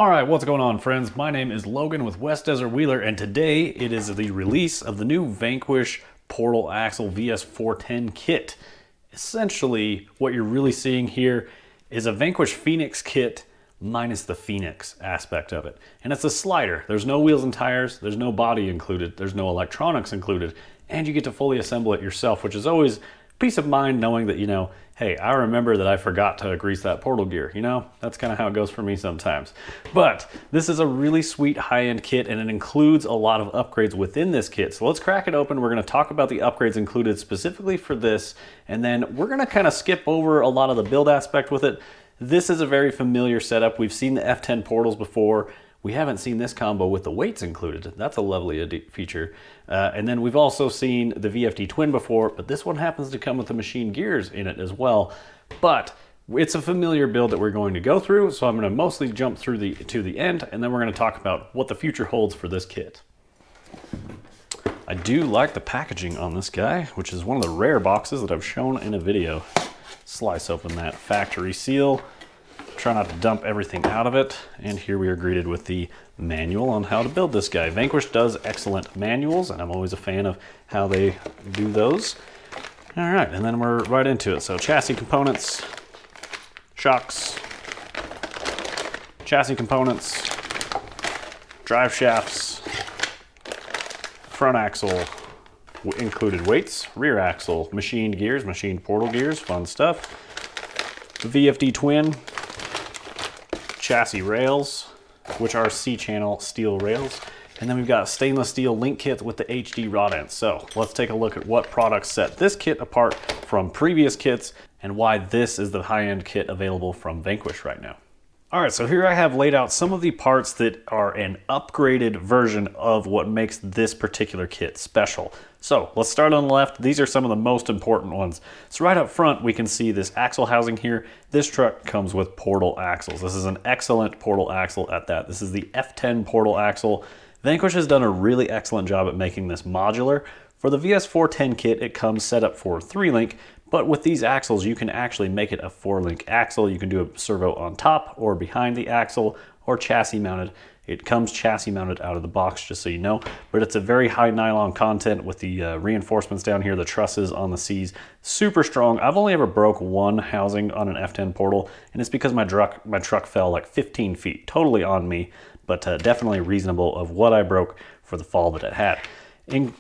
All right, what's going on, friends? My name is Logan with West Desert Wheeler, and today it is the release of the new Vanquish Portal Axle VS4-10 kit. Essentially, what you're really seeing here is a Vanquish Phoenix kit minus the Phoenix aspect of it. And it's a slider. There's no wheels and tires, there's no body included, there's no electronics included, and you get to fully assemble it yourself, which is always peace of mind knowing that, hey, I remember that I forgot to grease that portal gear. That's kind of how it goes for me sometimes. But this is a really sweet high-end kit, and it includes a lot of upgrades within this kit. So let's crack it open. We're going to talk about the upgrades included specifically for this, and then we're going to kind of skip over a lot of the build aspect with it. This is a very familiar setup. We've seen the F10 portals before. We haven't seen this combo with the weights included. That's a lovely feature. And then we've also seen the VFD Twin before, but this one happens to come with the machine gears in it as well. But it's a familiar build that we're going to go through, so I'm going to mostly jump through to the end, and then we're going to talk about what the future holds for this kit. I do like the packaging on this guy, which is one of the rare boxes that I've shown in a video. Slice open that factory seal. Try not to dump everything out of it, and here we are greeted with the manual on how to build this guy. Vanquish does excellent manuals, and I'm always a fan of how they do those. All right, and then we're right into it. So chassis components, shocks, chassis components, drive shafts, front axle, included weights, rear axle, machined gears, machined portal gears, fun stuff, VFD Twin, chassis rails, which are C-channel steel rails. And then we've got stainless steel link kit with the HD rod ends. So let's take a look at what products set this kit apart from previous kits and why this is the high-end kit available from Vanquish right now. All right, so here I have laid out some of the parts that are an upgraded version of what makes this particular kit special. So let's start on the left. These are some of the most important ones. So right up front, we can see this axle housing here. This truck comes with portal axles. This is an excellent portal axle at that. This is the F10 portal axle. Vanquish has done a really excellent job at making this modular. For the VS4-10 kit, it comes set up for 3-link, but with these axles, you can actually make it a 4-link axle. You can do a servo on top or behind the axle or chassis mounted. It comes chassis mounted out of the box, just so you know, but it's a very high nylon content with the reinforcements down here, the trusses on the C's, super strong. I've only ever broke one housing on an F10 portal, and it's because my truck fell like 15 feet, totally on me, but definitely reasonable of what I broke for the fall that it had.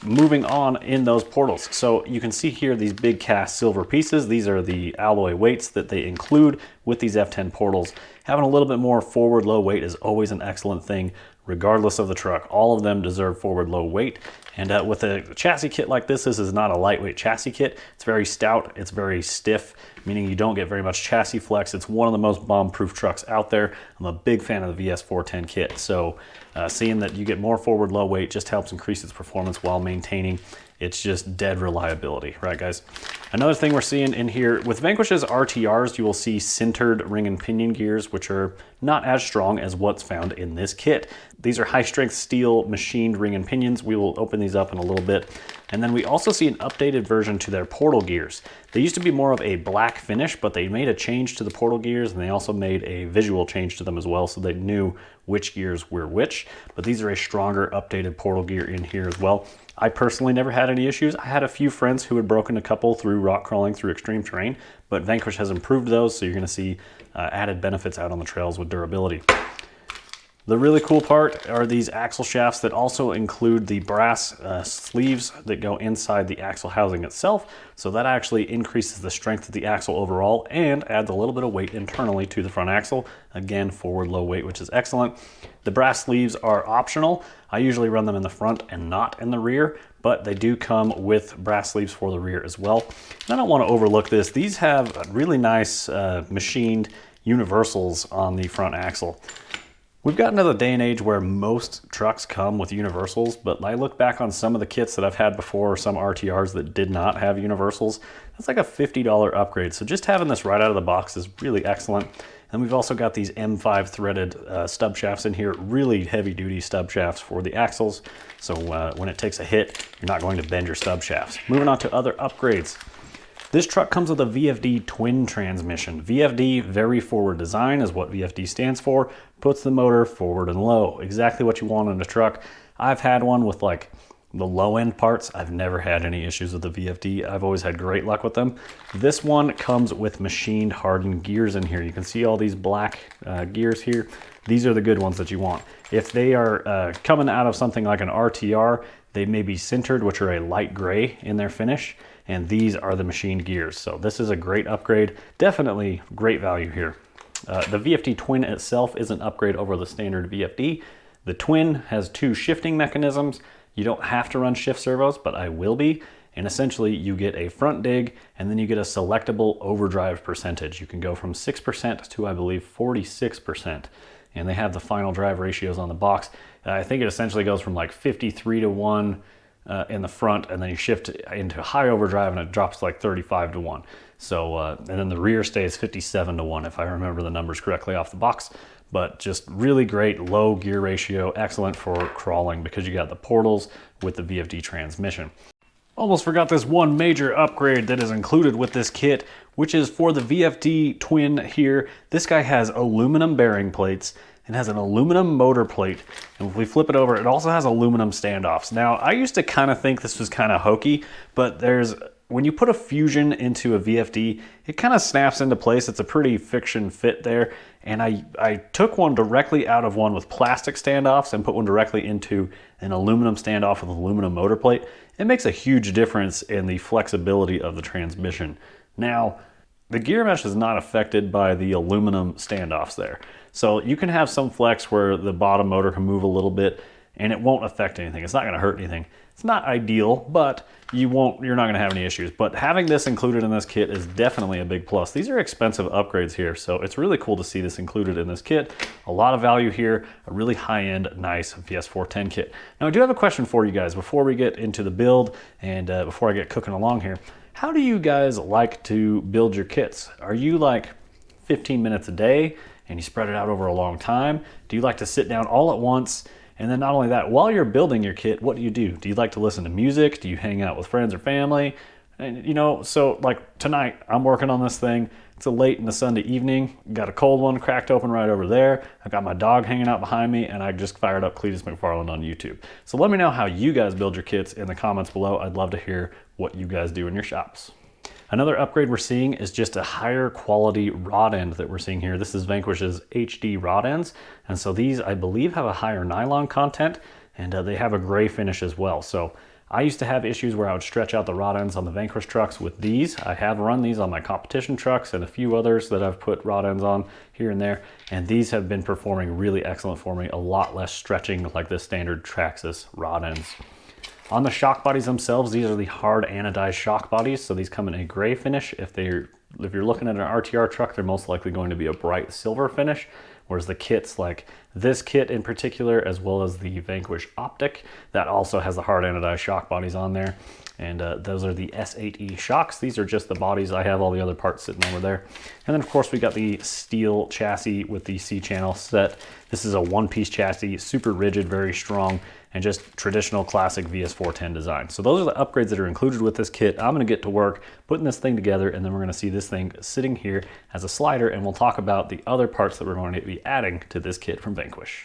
Moving on in those portals. So you can see here these big cast silver pieces. These are the alloy weights that they include with these F10 portals. Having a little bit more forward low weight is always an excellent thing, regardless of the truck. All of them deserve forward low weight. And with a chassis kit like this is not a lightweight chassis kit. It's very stout, it's very stiff, meaning you don't get very much chassis flex. It's one of the most bomb-proof trucks out there. I'm a big fan of the VS4-10 kit, so seeing that you get more forward low weight just helps increase its performance while maintaining it's just dead reliability, right guys? Another thing we're seeing in here, with Vanquish's RTRs, you will see sintered ring and pinion gears, which are not as strong as what's found in this kit. These are high strength steel machined ring and pinions. We will open these up in a little bit. And then we also see an updated version to their portal gears. They used to be more of a black finish, but they made a change to the portal gears, and they also made a visual change to them as well, so they knew which gears were which. But these are a stronger updated portal gear in here as well. I personally never had any issues. I had a few friends who had broken a couple through rock crawling through extreme terrain, but Vanquish has improved those, so you're gonna see added benefits out on the trails with durability. The really cool part are these axle shafts that also include the brass sleeves that go inside the axle housing itself. So that actually increases the strength of the axle overall and adds a little bit of weight internally to the front axle. Again, forward low weight, which is excellent. The brass sleeves are optional. I usually run them in the front and not in the rear, but they do come with brass sleeves for the rear as well. And I don't want to overlook this. These have really nice machined universals on the front axle. We've gotten to the day and age where most trucks come with universals, but I look back on some of the kits that I've had before, some RTRs that did not have universals. That's like a $50 upgrade. So just having this right out of the box is really excellent. And we've also got these M5 threaded stub shafts in here, really heavy duty stub shafts for the axles. So when it takes a hit, you're not going to bend your stub shafts. Moving on to other upgrades. This truck comes with a VFD twin transmission. VFD, very forward design, is what VFD stands for. puts the motor forward and low. Exactly what you want in a truck. I've had one with like the low end parts. I've never had any issues with the VFD. I've always had great luck with them. This one comes with machined hardened gears in here. You can see all these black gears here. These are the good ones that you want. If they are coming out of something like an RTR, they may be sintered, which are a light gray in their finish, and these are the machined gears. So this is a great upgrade. Definitely great value here. The VFD Twin itself is an upgrade over the standard VFD. The Twin has 2 shifting mechanisms. You don't have to run shift servos, but I will be. And essentially you get a front dig and then you get a selectable overdrive percentage. You can go from 6% to I believe 46%. And they have the final drive ratios on the box. I think it essentially goes from like 53-1 in the front, and then you shift into high overdrive and it drops like 35-1. So, and then the rear stays 57-1 if I remember the numbers correctly off the box. But just really great low gear ratio, excellent for crawling because you got the portals with the VFD transmission. Almost forgot this one major upgrade that is included with this kit, which is for the VFD Twin here. This guy has aluminum bearing plates and has an aluminum motor plate. And if we flip it over, it also has aluminum standoffs. Now, I used to kind of think this was kind of hokey, but when you put a fusion into a VFD, it kind of snaps into place. It's a pretty fiction fit there. And I took one directly out of one with plastic standoffs and put one directly into an aluminum standoff with aluminum motor plate. It makes a huge difference in the flexibility of the transmission. Now, the gear mesh is not affected by the aluminum standoffs there. So you can have some flex where the bottom motor can move a little bit and it won't affect anything. It's not going to hurt anything. It's not ideal, but you're not going to have any issues. But having this included in this kit is definitely a big plus. These are expensive upgrades here, so it's really cool to see this included in this kit. A lot of value here, a really high-end, nice VS4-10 kit. Now, I do have a question for you guys before we get into the build and before I get cooking along here. How do you guys like to build your kits? Are you like 15 minutes a day and you spread it out over a long time? Do you like to sit down all at once? And then not only that, while you're building your kit, what do you do? Do you like to listen to music? Do you hang out with friends or family? And you know, so like tonight, I'm working on this thing. It's a late in the Sunday evening. Got a cold one cracked open right over there. I've got my dog hanging out behind me, and I just fired up Cletus McFarland on YouTube. So let me know how you guys build your kits in the comments below. I'd love to hear what you guys do in your shops. Another upgrade we're seeing is just a higher quality rod end that we're seeing here. This is Vanquish's HD rod ends. And so these, I believe, have a higher nylon content, and they have a gray finish as well. So I used to have issues where I would stretch out the rod ends on the Vanquish trucks with these. I have run these on my competition trucks and a few others that I've put rod ends on here and there. And these have been performing really excellent for me. A lot less stretching like the standard Traxxas rod ends. On the shock bodies themselves, these are the hard anodized shock bodies. So these come in a gray finish. If you're looking at an RTR truck, they're most likely going to be a bright silver finish. Whereas the kits like this kit in particular, as well as the Vanquish Optic, that also has the hard anodized shock bodies on there. And those are the S8E shocks. These are just the bodies. I have all the other parts sitting over there. And then of course we got the steel chassis with the C-channel set. This is a one-piece chassis, super rigid, very strong, and just traditional classic VS4-10 design. So those are the upgrades that are included with this kit. I'm gonna get to work putting this thing together, and then we're gonna see this thing sitting here as a slider, and we'll talk about the other parts that we're going to be adding to this kit from Vanquish.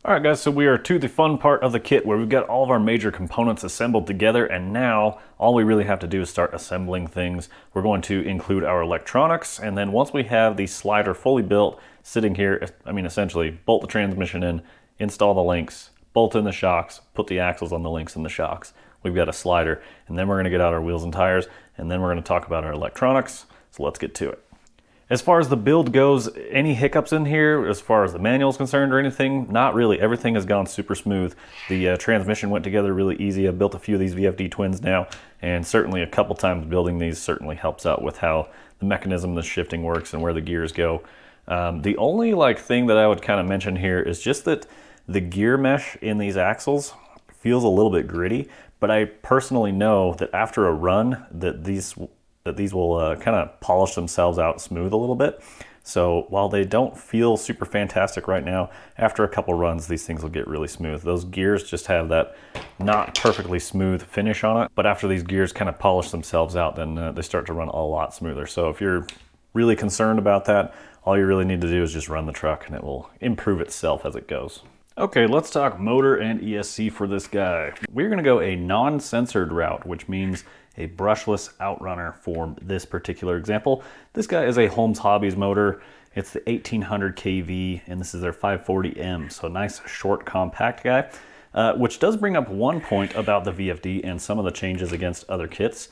All right guys, so we are to the fun part of the kit where we've got all of our major components assembled together, and now all we really have to do is start assembling things. We're going to include our electronics, and then once we have the slider fully built, sitting here, I mean essentially bolt the transmission in, install the links, bolt in the shocks, put the axles on the links and the shocks. We've got a slider, and then we're gonna get out our wheels and tires, and then we're gonna talk about our electronics. So let's get to it. As far as the build goes, any hiccups in here as far as the manual is concerned or anything? Not really. Everything has gone super smooth. The transmission went together really easy. I've built a few of these VFD twins now, and certainly a couple times building these certainly helps out with how the mechanism of the shifting works and where the gears go. The only thing that I would kind of mention here is just that the gear mesh in these axles feels a little bit gritty, but I personally know that after a run that these will kind of polish themselves out smooth a little bit. So while they don't feel super fantastic right now, after a couple runs, these things will get really smooth. Those gears just have that not perfectly smooth finish on it, but after these gears kind of polish themselves out, then they start to run a lot smoother. So if you're really concerned about that, All you really need to do is just run the truck and it will improve itself as it goes. Okay, let's talk motor and ESC for this guy. We're gonna go a non-censored route, which means a brushless outrunner for this particular example. This guy is a Holmes Hobbies motor. It's the 1800 kV, and this is their 540M, so nice, short, compact guy, which does bring up one point about the VFD and some of the changes against other kits.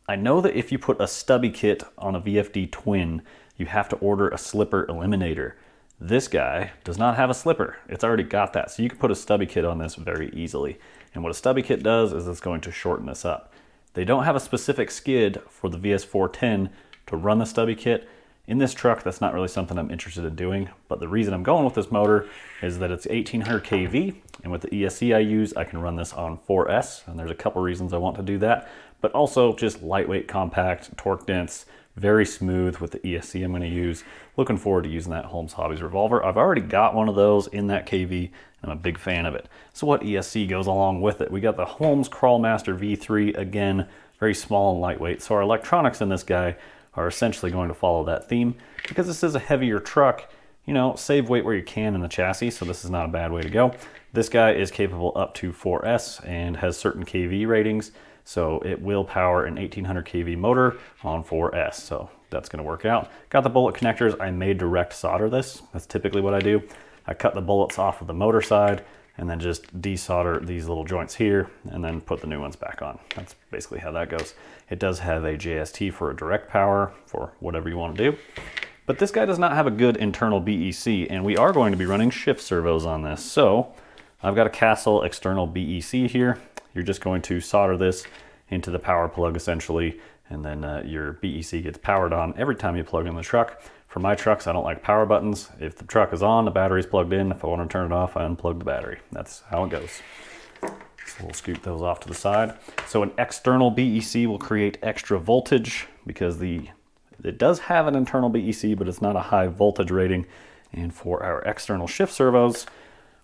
I know that if you put a stubby kit on a VFD twin, you have to order a slipper eliminator. This guy does not have a slipper. It's already got that. So you can put a stubby kit on this very easily. And what a stubby kit does is it's going to shorten this up. They don't have a specific skid for the VS4-10 to run the stubby kit. In this truck, that's not really something I'm interested in doing, but the reason I'm going with this motor is that it's 1800 kV, and with the ESC I use, I can run this on 4S, and there's a couple reasons I want to do that, but also just lightweight, compact, torque dense, very smooth with the ESC I'm going to use. Looking forward to using that Holmes Hobbies revolver. I've already got one of those in that KV, and I'm a big fan of it. So what ESC goes along with it? We got the Holmes Crawlmaster V3, again, very small and lightweight. So our electronics in this guy are essentially going to follow that theme. Because this is a heavier truck, you know, save weight where you can in the chassis, so this is not a bad way to go. This guy is capable up to 4S and has certain KV ratings, so it will power an 1800 kV motor on 4S, so that's gonna work out. Got the bullet connectors. I may direct solder this. That's typically what I do. I cut the bullets off of the motor side and then just desolder these little joints here and then put the new ones back on. That's basically how that goes. It does have a JST for a direct power for whatever you want to do. But this guy does not have a good internal BEC, and we are going to be running shift servos on this. So I've got a Castle external BEC here. You're just going to solder this into the power plug essentially, and then your BEC gets powered on every time you plug in the truck. For my trucks, I don't like power buttons. If the truck is on, the battery's plugged in. If I want to turn it off, I unplug the battery. That's how it goes. So we'll scoot those off to the side. So an external BEC will create extra voltage because it does have an internal BEC, but it's not a high voltage rating. And for our external shift servos,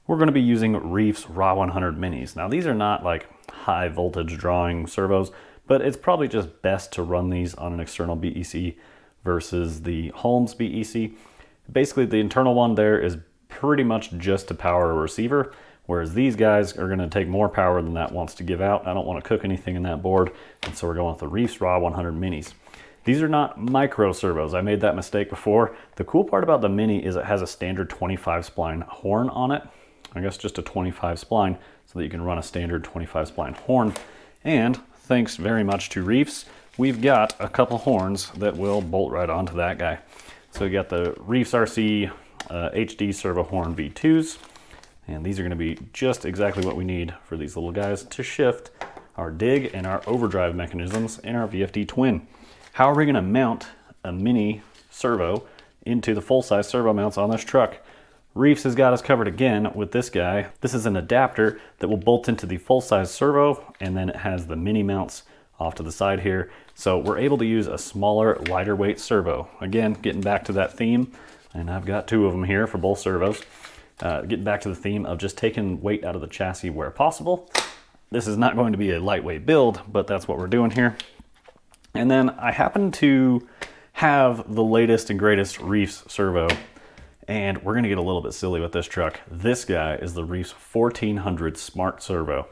we're going to be using Reefs RA100 minis. Now these are not like high voltage drawing servos, but it's probably just best to run these on an external BEC versus the Holmes BEC. Basically the internal one there is pretty much just to power a receiver, whereas these guys are going to take more power than that wants to give out. I don't want to cook anything in that board, and so we're going with the Reefs RA100 minis. These are not micro servos. I made that mistake before. The cool part about the Mini is it has a standard 25 spline horn on it. I guess just a 25 spline so that you can run a standard 25 spline horn. And thanks very much to Reefs, we've got a couple horns that will bolt right onto that guy. So we got the Reefs RC HD servo horn V2s, and these are going to be just exactly what we need for these little guys to shift our dig and our overdrive mechanisms in our VFD twin. How are we going to mount a mini servo into the full-size servo mounts on this truck? Reefs has got us covered again with this guy. This is an adapter that will bolt into the full-size servo, and then it has the mini mounts off to the side here. So we're able to use a smaller, lighter weight servo. Again, getting back to that theme, and I've got two of them here for both servos. Getting back to the theme of just taking weight out of the chassis where possible. This is not going to be a lightweight build, but that's what we're doing here. And then I happen to have the latest and greatest Reefs servo, and we're gonna get a little bit silly with this truck. This guy is the Reefs 1400 Smart Servo.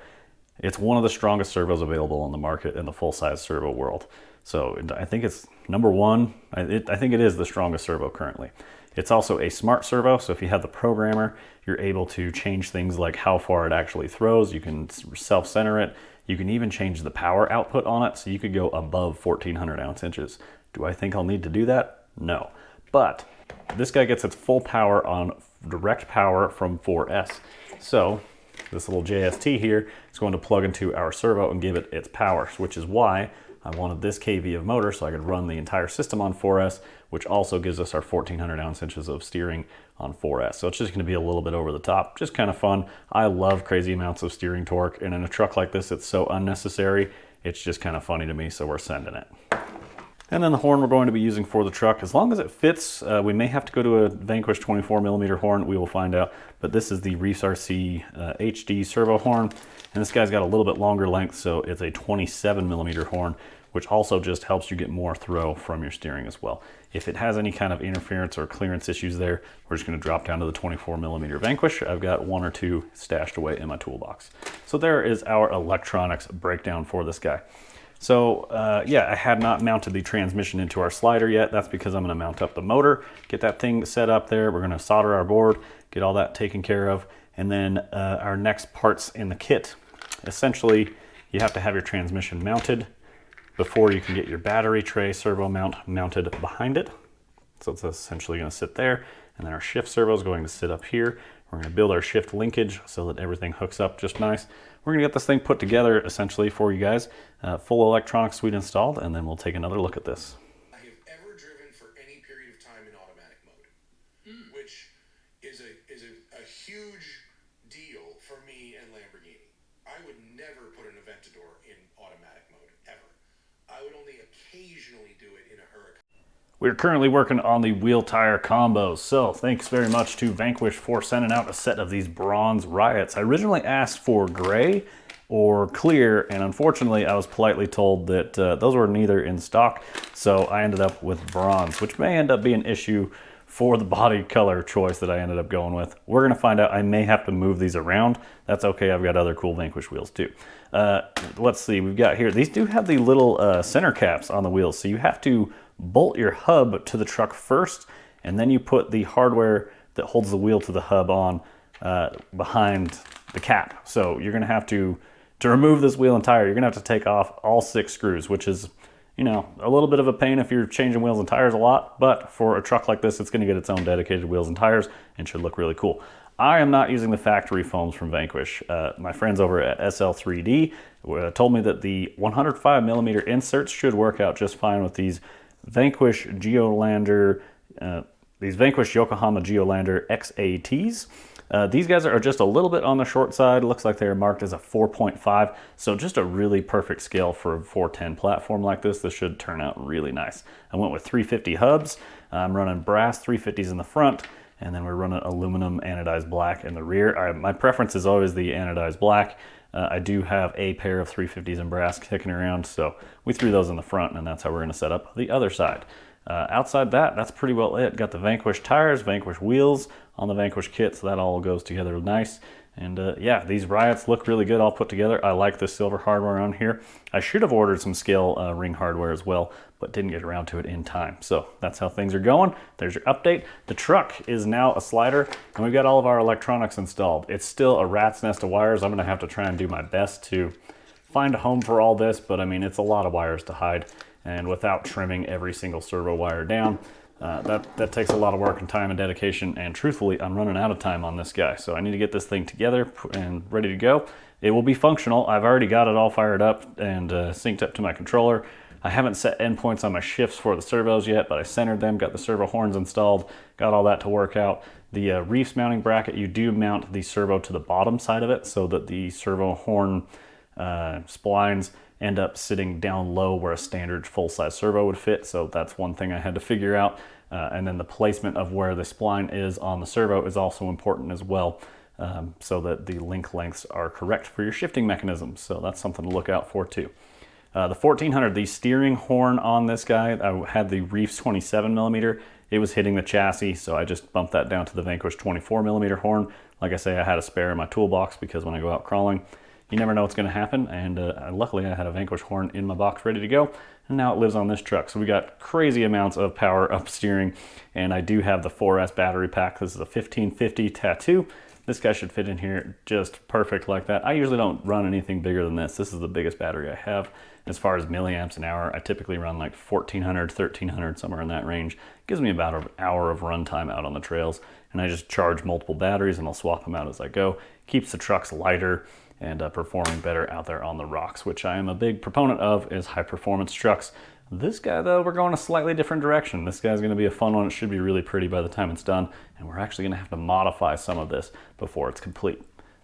It's one of the strongest servos available on the market in the full-size servo world. So I think it's number one. I think it is the strongest servo currently. It's also a smart servo, so if you have the programmer, you're able to change things like how far it actually throws. You can self-center it. You can even change the power output on it, so you could go above 1400 ounce inches. Do I think I'll need to do that? No. But this guy gets its full power on direct power from 4S. So this little JST here is going to plug into our servo and give it its power, which is why I wanted this kV of motor so I could run the entire system on 4S, which also gives us our 1400 ounce inches of steering on 4S. So it's just gonna be a little bit over the top, just kind of fun. I love crazy amounts of steering torque, and in a truck like this, it's so unnecessary. It's just kind of funny to me, so we're sending it. And then the horn we're going to be using for the truck, as long as it fits, we may have to go to a Vanquish 24mm horn, we will find out. But this is the Reefs RC HD servo horn, and this guy's got a little bit longer length, so it's a 27mm horn, which also just helps you get more throw from your steering as well. If it has any kind of interference or clearance issues there, we're just going to drop down to the 24mm Vanquish. I've got 1 or 2 stashed away in my toolbox. So there is our electronics breakdown for this guy. So yeah, I had not mounted the transmission into our slider yet. That's because I'm going to mount up the motor, get that thing set up there. We're going to solder our board, get all that taken care of. And then our next parts in the kit, essentially you have to have your transmission mounted before you can get your battery tray servo mount mounted behind it. So it's essentially going to sit there, and then our shift servo is going to sit up here. We're going to build our shift linkage so that everything hooks up just nice. We're going to get this thing put together essentially for you guys, full electronic suite installed, and then we'll take another look at this. I have ever driven for any period of time in automatic mode, which is a huge deal for me and Lamborghini. I would never put an Aventador in automatic mode, ever. I would only occasionally do it in a Huracan. We're currently working on the wheel tire combos, so thanks very much to Vanquish for sending out a set of these bronze Riots. I originally asked for gray or clear, and unfortunately I was politely told that those were neither in stock, so I ended up with bronze, which may end up being an issue for the body color choice that I ended up going with. We're gonna find out. I may have to move these around. That's okay, I've got other cool Vanquish wheels too. Let's see, we've got here, these do have the little center caps on the wheels, so you have to bolt your hub to the truck first, and then you put the hardware that holds the wheel to the hub on behind the cap. So you're gonna have to remove this wheel and tire, you're gonna have to take off all 6 screws, which is, you know, a little bit of a pain if you're changing wheels and tires a lot, but for a truck like this, it's gonna get its own dedicated wheels and tires and should look really cool. I am not using the factory foams from Vanquish. My friends over at SL3D told me that the 105mm inserts should work out just fine with these Vanquish Geolander, these Vanquish Yokohama Geolander XATs. These guys are just a little bit on the short side. It looks like they're marked as a 4.5, so just a really perfect scale for a 410 platform like this. This should turn out really nice. I went with 350 hubs. I'm running brass 350s in the front, and then we're running aluminum anodized black in the rear. My preference is always the anodized black. I do have a pair of 350s in brass kicking around, so we threw those in the front, and that's how we're going to set up the other side. Outside that, that's pretty well it. Got the Vanquish tires, Vanquish wheels on the Vanquish kit, so that all goes together nice. And yeah, these Riots look really good all put together. I like the silver hardware on here. I should have ordered some scale ring hardware as well, but didn't get around to it in time. So that's how things are going. There's your update. The truck is now a slider, and we've got all of our electronics installed. It's still a rat's nest of wires. I'm gonna have to try and do my best to find a home for all this, but I mean, it's a lot of wires to hide, and without trimming every single servo wire down, that takes a lot of work and time and dedication, and truthfully, I'm running out of time on this guy, so I need to get this thing together and ready to go. It will be functional. I've already got it all fired up and synced up to my controller. I haven't set endpoints on my shifts for the servos yet, but I centered them, got the servo horns installed, got all that to work out. The Reefs mounting bracket, you do mount the servo to the bottom side of it so that the servo horn splines end up sitting down low where a standard full-size servo would fit, so that's one thing I had to figure out. And then the placement of where the spline is on the servo is also important as well, so that the link lengths are correct for your shifting mechanisms, so that's something to look out for too. The 1400, the steering horn on this guy, I had the Reefs 27mm. It was hitting the chassis, so I just bumped that down to the Vanquish 24mm horn. Like I say, I had a spare in my toolbox because when I go out crawling, you never know what's going to happen, and luckily I had a Vanquish horn in my box ready to go, and now it lives on this truck. So we got crazy amounts of power up steering, and I do have the 4S battery pack. This is a 1550 Tattoo. This guy should fit in here just perfect like that. I usually don't run anything bigger than this. This is the biggest battery I have. As far as milliamps an hour, I typically run like 1400, 1300, somewhere in that range. Gives me about an hour of runtime out on the trails, and I just charge multiple batteries and I'll swap them out as I go. Keeps the trucks lighter and performing better out there on the rocks, which I am a big proponent of, is high performance trucks. This guy though, we're going a slightly different direction. This guy's gonna be a fun one. It should be really pretty by the time it's done, and we're actually gonna have to modify some of this before it's complete.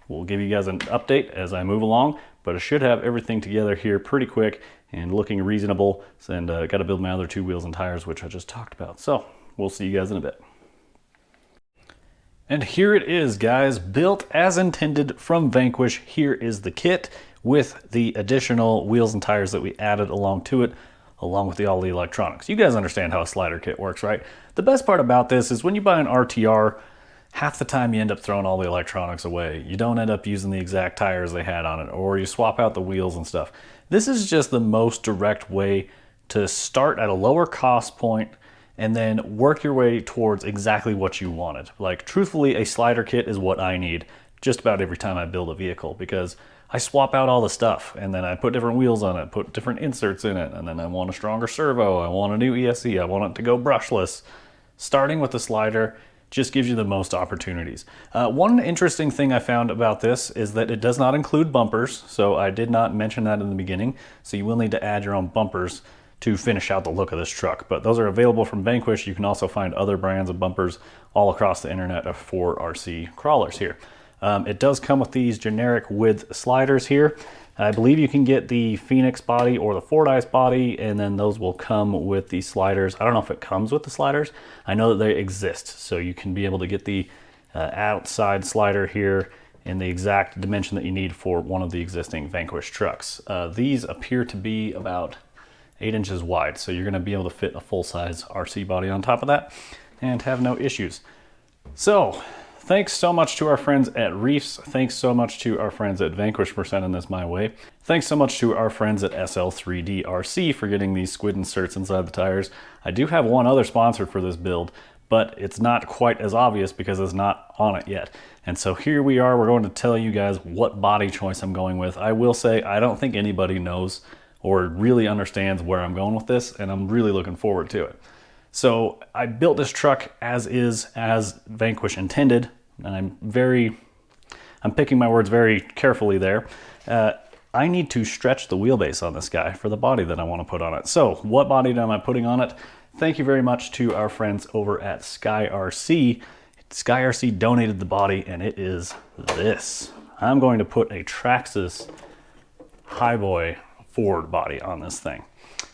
We'll give you guys an update as I move along, but I should have everything together here pretty quick and looking reasonable, and gotta build my other 2 wheels and tires, which I just talked about. So we'll see you guys in a bit. And here it is, guys, built as intended from Vanquish. Here is the kit. with the additional wheels and tires that we added along to it, along with all the electronics. You guys understand how a slider kit works, right? The best part about this is when you buy an RTR, half the time you end up throwing all the electronics away. You don't end up using the exact tires they had on it, or you swap out the wheels and stuff. This is just the most direct way to start at a lower cost point and then work your way towards exactly what you wanted. Like, truthfully, a slider kit is what I need just about every time I build a vehicle, because I swap out all the stuff and then I put different wheels on it, put different inserts in it, and then I want a stronger servo, I want a new ESC, I want it to go brushless. Starting with the slider just gives you the most opportunities. One interesting thing I found about this is that it does not include bumpers, so I did not mention that in the beginning, so you will need to add your own bumpers to finish out the look of this truck. But those are available from Vanquish. You can also find other brands of bumpers all across the internet for RC crawlers here. It does come with these generic width sliders here. I believe you can get the Phoenix body or the Fordyce body, and then those will come with the sliders. I don't know if it comes with the sliders. I know that they exist, so you can be able to get the outside slider here in the exact dimension that you need for one of the existing Vanquish trucks. These appear to be about 8 inches wide, so you're going to be able to fit a full-size RC body on top of that and have no issues. So thanks so much to our friends at Reefs. Thanks so much to our friends at Vanquish for sending this my way. Thanks so much to our friends at SL3D RC for getting these squid inserts inside the tires. I do have one other sponsor for this build, but it's not quite as obvious because it's not on it yet. And so here we are. We're going to tell you guys what body choice I'm going with. I will say I don't think anybody knows or really understands where I'm going with this, and I'm really looking forward to it. So I built this truck as Vanquish intended, and I'm picking my words very carefully there. I need to stretch the wheelbase on this guy for the body that I want to put on it. So what body am I putting on it? Thank you very much to our friends over at Sky RC. Sky RC donated the body, and it is this. I'm going to put a Traxxas Highboy Ford body on this thing.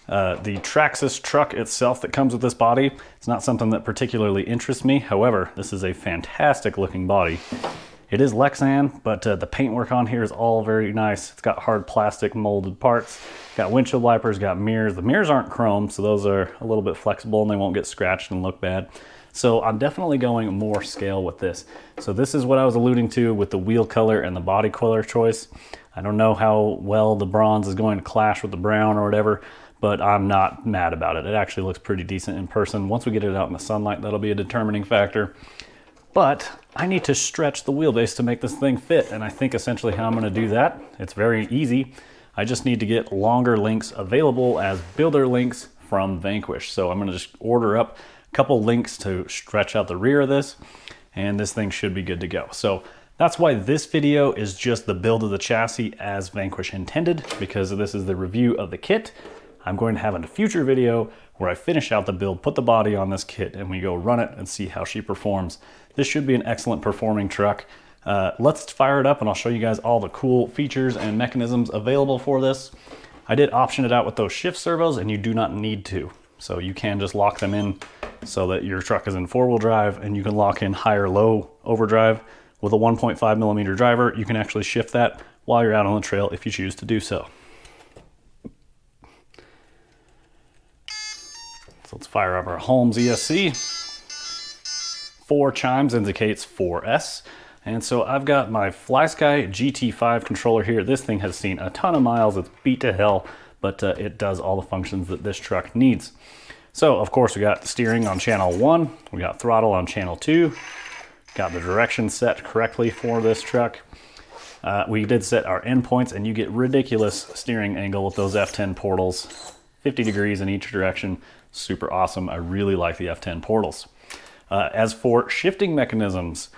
The Traxxas truck itself that comes with this body, it's not something that particularly interests me. However, this is a fantastic looking body. It is Lexan, but the paintwork on here is all very nice. It's got hard plastic molded parts, got windshield wipers, got mirrors. The mirrors aren't chrome, so those are a little bit flexible and they won't get scratched and look bad. So I'm definitely going more scale with this. So this is what I was alluding to with the wheel color and the body color choice. I don't know how well the bronze is going to clash with the brown or whatever, but I'm not mad about it. It actually looks pretty decent in person. Once we get it out in the sunlight, that'll be a determining factor. But I need to stretch the wheelbase to make this thing fit, and I think essentially how I'm going to do that, it's very easy. I just need to get longer links available as builder links from Vanquish. So I'm going to just order up a couple links to stretch out the rear of this, and this thing should be good to go. So that's why this video is just the build of the chassis as Vanquish intended, because this is the review of the kit. I'm going to have a future video where I finish out the build, put the body on this kit, and we go run it and see how she performs. This should be an excellent performing truck. Let's fire it up and I'll show you guys all the cool features and mechanisms available for this. I did option it out with those shift servos, and you do not need to. So you can just lock them in so that your truck is in 4-wheel drive, and you can lock in high or low overdrive. With a 1.5 millimeter driver, you can actually shift that while you're out on the trail if you choose to do so. So let's fire up our Holmes ESC. 4 chimes indicates 4S. And so I've got my FlySky GT5 controller here. This thing has seen a ton of miles. It's beat to hell, but it does all the functions that this truck needs. So of course we got steering on channel 1, we got throttle on channel 2, got the direction set correctly for this truck. We did set our endpoints, and you get ridiculous steering angle with those F10 portals, 50 degrees in each direction. Super awesome. I really like the F10 portals. As for shifting mechanisms,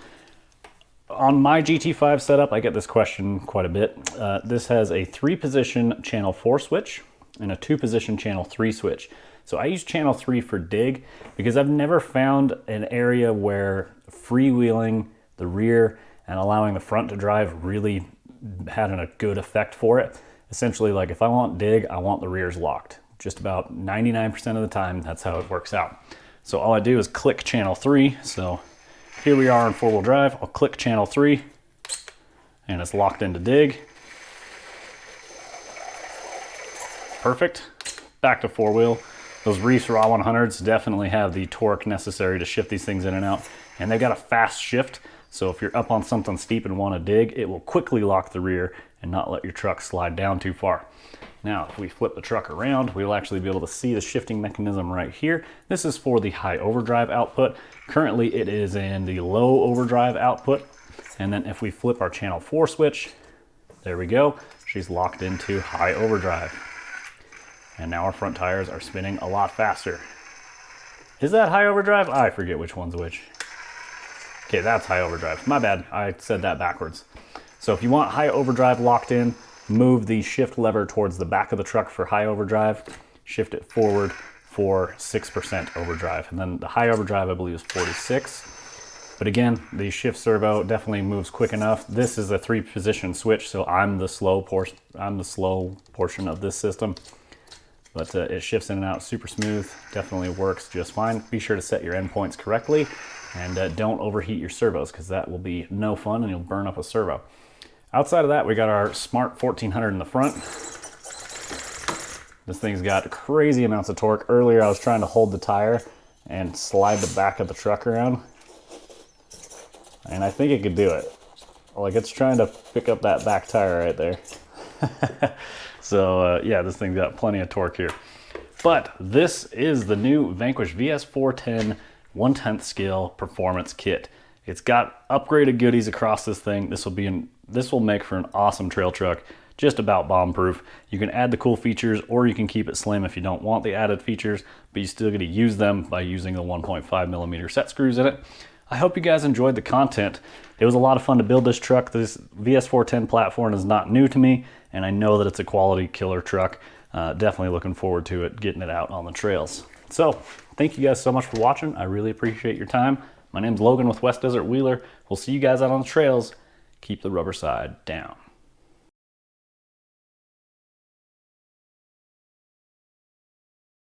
on my GT5 setup, I get this question quite a bit. This has a 3-position channel 4 switch and a 2-position channel 3 switch. So I use channel 3 for dig because I've never found an area where freewheeling the rear and allowing the front to drive really had a good effect for it. Essentially, like if I want dig, I want the rears locked. Just about 99% of the time, that's how it works out. So all I do is click channel 3. So here we are in 4-wheel drive. I'll click channel 3 and it's locked into dig. perfect. Back to four wheel. Those Reefs Raw 100s definitely have the torque necessary to shift these things in and out. And they've got a fast shift. So if you're up on something steep and want to dig, it will quickly lock the rear and not let your truck slide down too far. Now, if we flip the truck around, we'll actually be able to see the shifting mechanism right here. This is for the high overdrive output. Currently, it is in the low overdrive output. And then if we flip our channel 4 switch, there we go. She's locked into high overdrive. And now our front tires are spinning a lot faster. Is that high overdrive? I forget which one's which. Okay, that's high overdrive. My bad, I said that backwards. So if you want high overdrive locked in, move the shift lever towards the back of the truck for high overdrive, shift it forward for 6% overdrive. And then the high overdrive, I believe, is 46. But again, the shift servo definitely moves quick enough. This is a 3-position switch, so I'm the slow portion of this system. But it shifts in and out super smooth, definitely works just fine. Be sure to set your endpoints correctly and don't overheat your servos because that will be no fun and you'll burn up a servo. Outside of that, we got our Smart 1400 in the front. This thing's got crazy amounts of torque. Earlier I was trying to hold the tire and slide the back of the truck around, and I think it could do it. Like, it's trying to pick up that back tire right there. So yeah, this thing's got plenty of torque here. But this is the new Vanquish VS4-10 1/10 scale performance kit. It's got upgraded goodies across this thing. This will make for an awesome trail truck, just about bomb proof. You can add the cool features or you can keep it slim if you don't want the added features, but you still get to use them by using the 1.5mm set screws in it. I hope you guys enjoyed the content. It was a lot of fun to build this truck. This VS4-10 platform is not new to me, and I know that it's a quality killer truck. Definitely looking forward to it, getting it out on the trails. So, thank you guys so much for watching. I really appreciate your time. My name's Logan with West Desert Wheeler. We'll see you guys out on the trails. Keep the rubber side down.